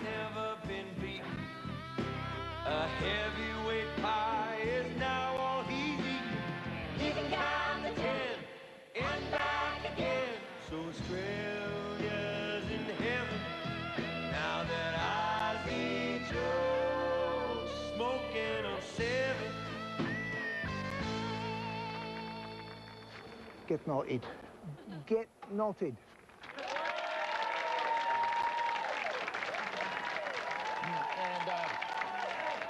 never been beaten. A heavyweight pie is now all he's eaten. He can count to 10 and back again. So Australia's in heaven now that I see Joe smoking on 7. Get knotted. Get knotted.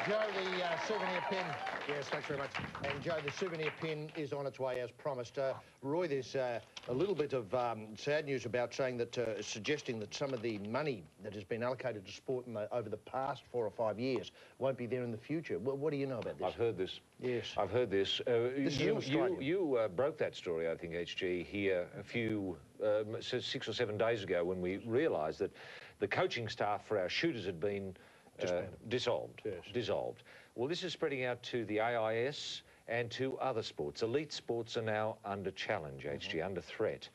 And Joe, the souvenir pin. Yes, thanks very much. And Joe, the souvenir pin is on its way as promised. Roy, there's a little bit of sad news about saying that, suggesting that some of the money that has been allocated to sport over the past 4 or 5 years won't be there in the future. What do you know about this? I've heard this. Yes. I've heard this. You broke that story, I think, HG, here a few, 6 or 7 days ago when we realised that the coaching staff for our shooters had been dissolved. Yes. Dissolved. Well, this is spreading out to the AIS and to other sports. Elite sports are now under challenge, HG, under threat.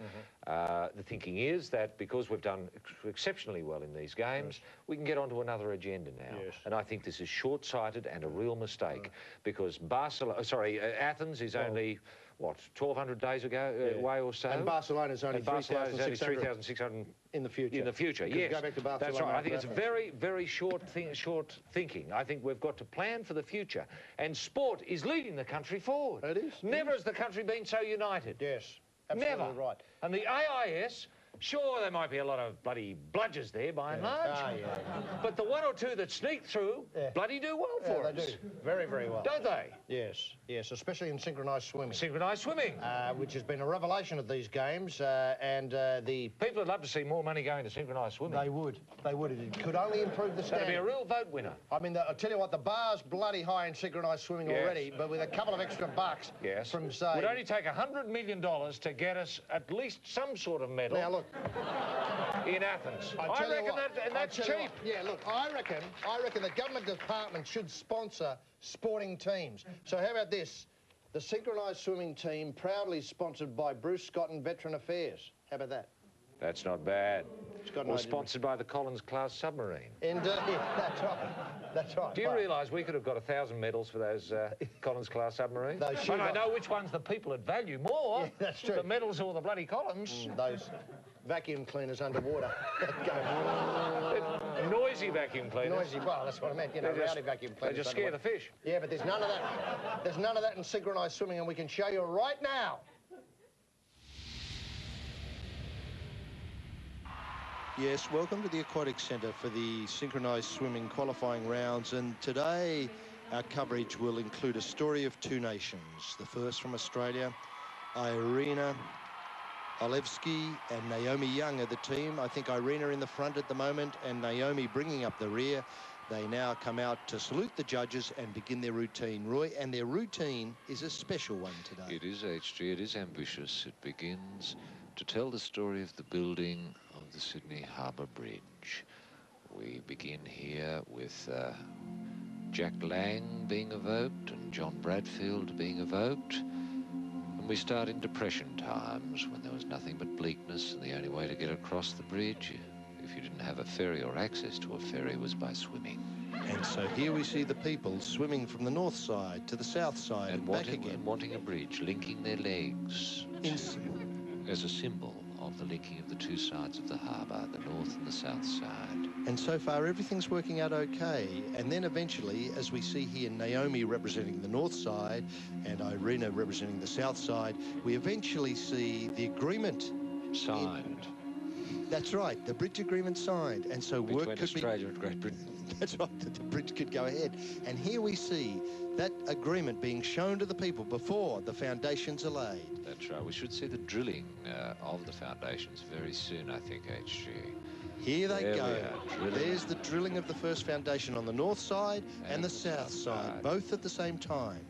The thinking is that because we've done exceptionally well in these games, we can get onto another agenda now. Yes. And I think this is short-sighted and a real mistake because Athens is only, what, 1,200 days away or so? And Barcelona's only 3,600 in the future. In the future, yes. Go back to Barcelona. That's right. I think it's very, very short thinking. I think we've got to plan for the future. And sport is leading the country forward. It is. Never has the country been so united. Yes, absolutely Never. right. And the AIS, sure, there might be a lot of bloody bludgers there by and large. But the 1 or 2 that sneak through bloody do well for us. They do. Very, very well. Don't they? Yes, yes, especially in synchronised swimming. Synchronised swimming. Which has been a revelation of these games, and the... People would love to see more money going to synchronised swimming. They would. They would. It could only improve the standard. That'd be a real vote winner. I mean, I'll tell you what, the bar's bloody high in synchronised swimming already, but with a couple of extra bucks from, say... Would only take $100 million to get us at least some sort of medal. Now, look... in Athens. I reckon that's cheap. Yeah, look, I reckon the government department should sponsor sporting teams. So how about this? The synchronised swimming team proudly sponsored by Bruce Scott and Veteran Affairs. How about that? That's not bad. Or sponsored by the Collins-class submarine. Indeed, that's right. That's right. Do you realise we could have got 1,000 medals for those Collins-class submarines? And I know which ones the people would value more. Yeah, that's true. The medals or the bloody Collins. Those vacuum cleaners underwater. Noisy vacuum cleaners. Noisy, well, that's what I meant, you know, rowdy vacuum cleaners. They just scare the fish. Yeah, but there's none of that. There's none of that in synchronised swimming, and we can show you right now. Yes, welcome to the Aquatic Centre for the synchronised swimming qualifying rounds, and today our coverage will include a story of 2 nations. The first from Australia, Irina Olevsky and Naomi Young are the team. I think Irina in the front at the moment and Naomi bringing up the rear. They now come out to salute the judges and begin their routine, Roy, and their routine is a special one today. It is, HG, it is ambitious. It begins to tell the story of the building of the Sydney Harbour Bridge. We begin here with Jack Lang being evoked and John Bradfield being evoked. And we start in Depression times when there was nothing but bleakness and the only way to get across the bridge, if you didn't have a ferry or access to a ferry, was by swimming. And so here we see the people swimming from the north side to the south side and back again. And wanting a bridge, linking their legs as a symbol of the linking of the 2 sides of the harbour, the north and the south side. And so far, everything's working out okay. And then eventually, as we see here, Naomi representing the north side and Irina representing the south side, we eventually see the agreement signed. That's right, the bridge agreement signed. And so between work could Australia and Great Britain. That's right, that the bridge could go ahead. And here we see that agreement being shown to the people before the foundations are laid. That's right. We should see the drilling of the foundations very soon, I think, HG. Here they go. There's the drilling of the first foundation on the north side and the south side, both at the same time.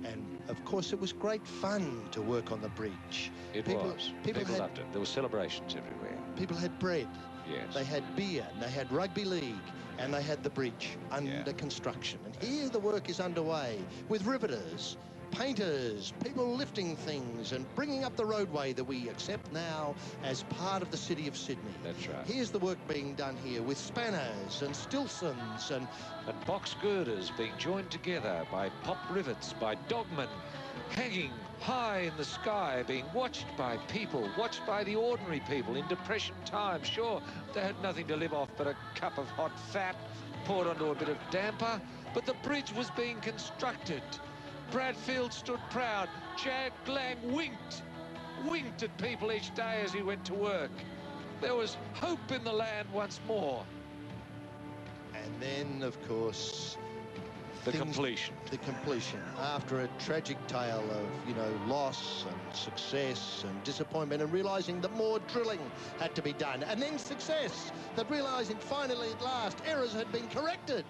And, of course, it was great fun to work on the bridge. People loved it. There were celebrations everywhere. People had bread. Yes. They had beer, and they had rugby league, and they had the bridge under construction. And here the work is underway with riveters painters, people lifting things and bringing up the roadway that we accept now as part of the city of Sydney. That's right. Here's the work being done here with spanners and stilsons and box girders being joined together by pop rivets, by dogmen hanging high in the sky, being watched by people, watched by the ordinary people in Depression times. Sure, they had nothing to live off but a cup of hot fat poured onto a bit of damper, but the bridge was being constructed. Bradfield stood proud. Jack Lang winked at people each day as he went to work. There was hope in the land once more. And then, of course, The completion. The completion. After a tragic tale of, you know, loss and success and disappointment and realising that more drilling had to be done. And then success, that realising finally at last errors had been corrected.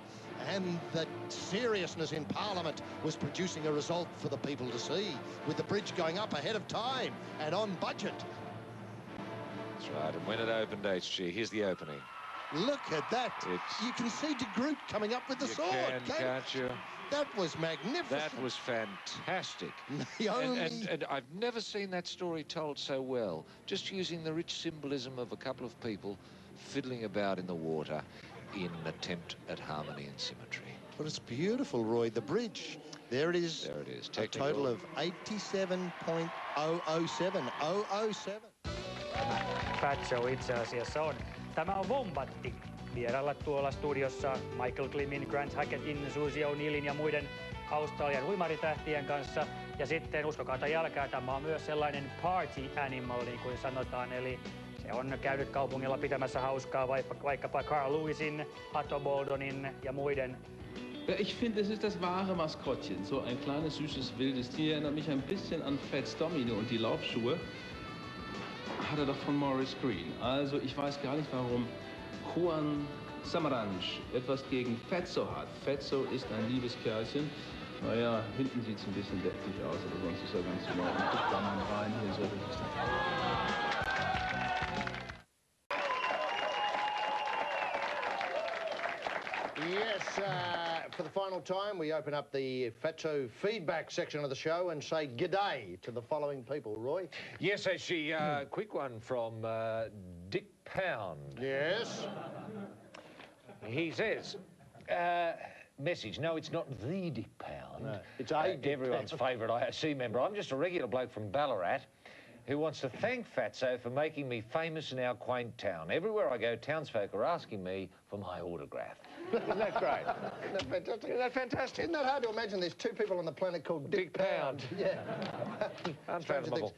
And that seriousness in Parliament was producing a result for the people to see, with the bridge going up ahead of time and on budget. That's right, and when it opened, HG, here's the opening. Look at that. You can see De Groot coming up with the sword. Can't you? That was magnificent. That was fantastic. And and I've never seen that story told so well. Just using the rich symbolism of a couple of people fiddling about in the water in an attempt at harmony and symmetry. But it's beautiful, Roy. The bridge. There it is. There it is. A total of 87.007. 007. Fatso itse asiassa on. Tämä on Wombatti. Vierailla tuolla studiossa Michael Klimin, Grant Hackettin, Susie O'Neillin ja muiden Australian uimaritähtien kanssa. Ja sitten uskokaa tai jälkää, tämä on myös sellainen party animal, niin kuin sanotaan. Eli se on käynyt kaupungilla pitämässä hauskaa vaikkapa Carl Lewisin, Otto Boldonin ja muiden. Ja, ich finde, es ist das wahre Maskottchen. So ein kleines, süßes, wildes Tier. Erinnert mich ein bisschen an Fats Domino und die Laufschuhe. Hat er doch von Maurice Green. Also, ich weiß gar nicht, warum Juan Samaranch etwas gegen Fatso hat. Fatso ist ein liebes Kerlchen. Naja, hinten sieht es ein bisschen deftig aus, aber sonst ist er ganz normal. Guckt da mal rein, hier so richtig. Yes, for the final time, we open up the Fatso feedback section of the show and say g'day to the following people. Roy? Yes, actually, quick one from Dick Pound. Yes? He says, message, no, it's not the Dick Pound. No, it's a Dick everyone's favourite IOC member. I'm just a regular bloke from Ballarat who wants to thank Fatso for making me famous in our quaint town. Everywhere I go, townsfolk are asking me for my autograph. Isn't that great? Isn't that fantastic? Isn't that fantastic? Isn't that hard to imagine? There's two people on the planet called Dick Pound. Yeah. Unfathomable.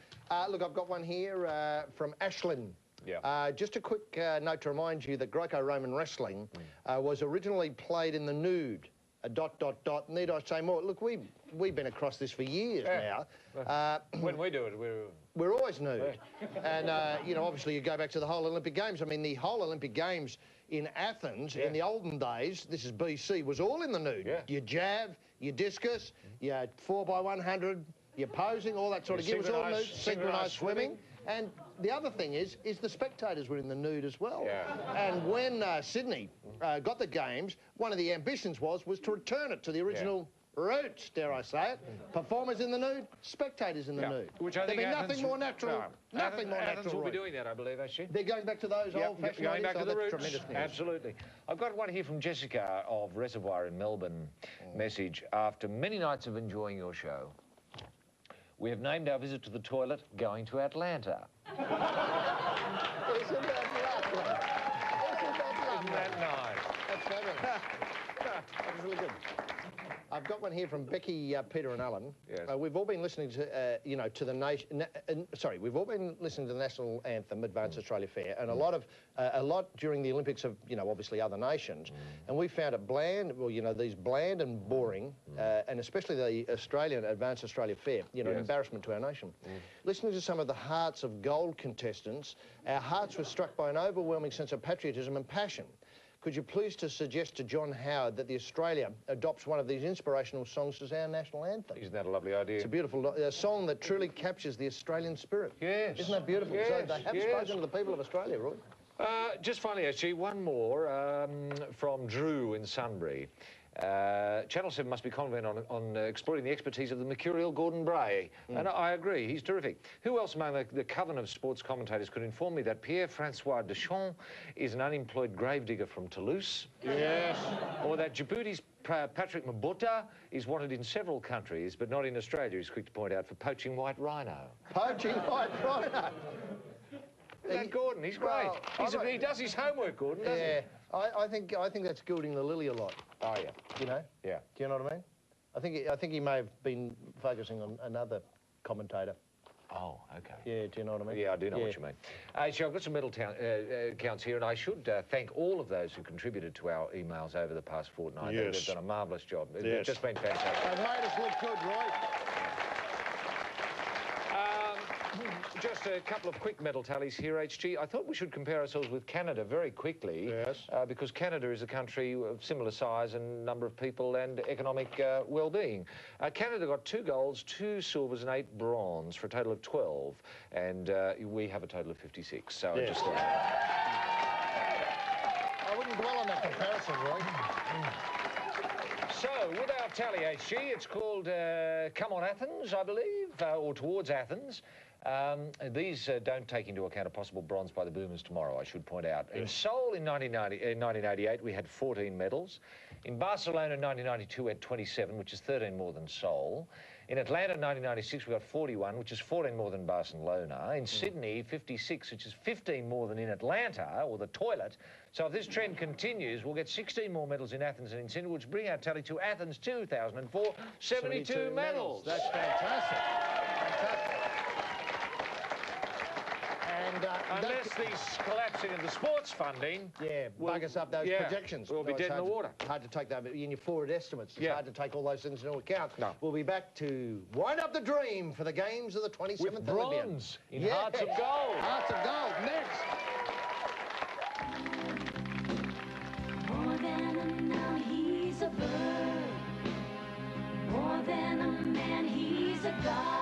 Look, I've got one here from Ashlyn. Yeah. Just a quick note to remind you that Greco-Roman wrestling was originally played in the nude. Need I say more? Look, we've been across this for years now. When we do it, we're always nude. And, you know, obviously you go back to the whole Olympic Games. I mean, the whole Olympic Games in Athens in the olden days, this is BC, was all in the nude. Yeah. Your jab, your discus, your 4x100, your posing, all that sort of gear. It was all nude. Synchronised swimming. And the other thing is the spectators were in the nude as well. Yeah. And when Sydney got the Games, one of the ambitions was to return it to the original roots, dare I say it. Performers in the nude, spectators in the nude. Which I think There'd be Athens, nothing more natural. Nothing more Athens natural. will be doing that, I believe, actually. They're going back to those old-fashioned going back to the roots. Tremendous news. Absolutely. I've got one here from Jessica of Reservoir in Melbourne. Message, after many nights of enjoying your show, we have named our visit to the toilet Going to Atlanta. Isn't that lovely? Isn't that lovely? Isn't that nice? That's fabulous. That was really good. I've got one here from Becky, Peter and Alan. Yes. We've all been listening to, you know, to the nation. We've all been listening to the national anthem, Advance Australia Fair, and a lot during the Olympics of, you know, obviously other nations, and we found it bland. Well, you know, these bland and boring, and especially the Australian Advance Australia Fair. You know, an embarrassment to our nation. Listening to some of the Hearts of Gold contestants, our hearts were struck by an overwhelming sense of patriotism and passion. Could you please suggest to John Howard that the Australia adopts one of these inspirational songs as our national anthem? Isn't that a lovely idea? It's a beautiful song that truly captures the Australian spirit. Yes. Isn't that beautiful? Yes. So they have spoken to the people of Australia, Roy. Just finally, actually, one more from Drew in Sunbury. Channel 7 must be confident on exploiting the expertise of the mercurial Gordon Bray. And I agree, he's terrific. Who else among the coven of sports commentators could inform me that Pierre-Francois Deschamps is an unemployed gravedigger from Toulouse? Yes. Or that Djibouti's Patrick Mbota is wanted in several countries, but not in Australia, he's quick to point out, for poaching white rhino. Poaching white rhino. That Gordon, he's great. Well, he does his homework, Gordon, doesn't he? Yeah, I think that's gilding the lily a lot. Oh, yeah. You know? Yeah. Do you know what I mean? I think he may have been focusing on another commentator. Oh, okay. Yeah, do you know what I mean? Yeah, I do know what you mean. So I've got some medal counts here, and I should thank all of those who contributed to our emails over the past fortnight. Yes. They've done a marvellous job. Yes. It's just been fantastic. They've made us look good, Roy. Just a couple of quick medal tallies here, HG. I thought we should compare ourselves with Canada very quickly. Yes. Because Canada is a country of similar size and number of people and economic well-being. Canada got 2 golds, 2 silvers and 8 bronze for a total of 12. And we have a total of 56. So Yes. I just... I wouldn't dwell on that comparison, Roy. So, with our tally, HG, it's called Come On Athens, I believe, or Towards Athens. These don't take into account a possible bronze by the Boomers tomorrow, I should point out. In Seoul in 1988, we had 14 medals. In Barcelona in 1992, we had 27, which is 13 more than Seoul. In Atlanta in 1996, we got 41, which is 14 more than Barcelona. In Sydney, 56, which is 15 more than in Atlanta, or the toilet. So if this trend continues, we'll get 16 more medals in Athens and in Sydney, which bring our tally to Athens 2004, 72 medals. That's fantastic. Fantastic. And, Unless these collapsing of the sports funding... Yeah, bug us up those projections. We'll be dead in the water. Hard to take that in your forward estimates. It's Yeah. hard to take all those things into account. No. We'll be back to wind up the dream for the games of the 27th With bronze in Hearts of Gold. Hearts of Gold, next. More than a noun, he's a bird. More than a man, he's a god.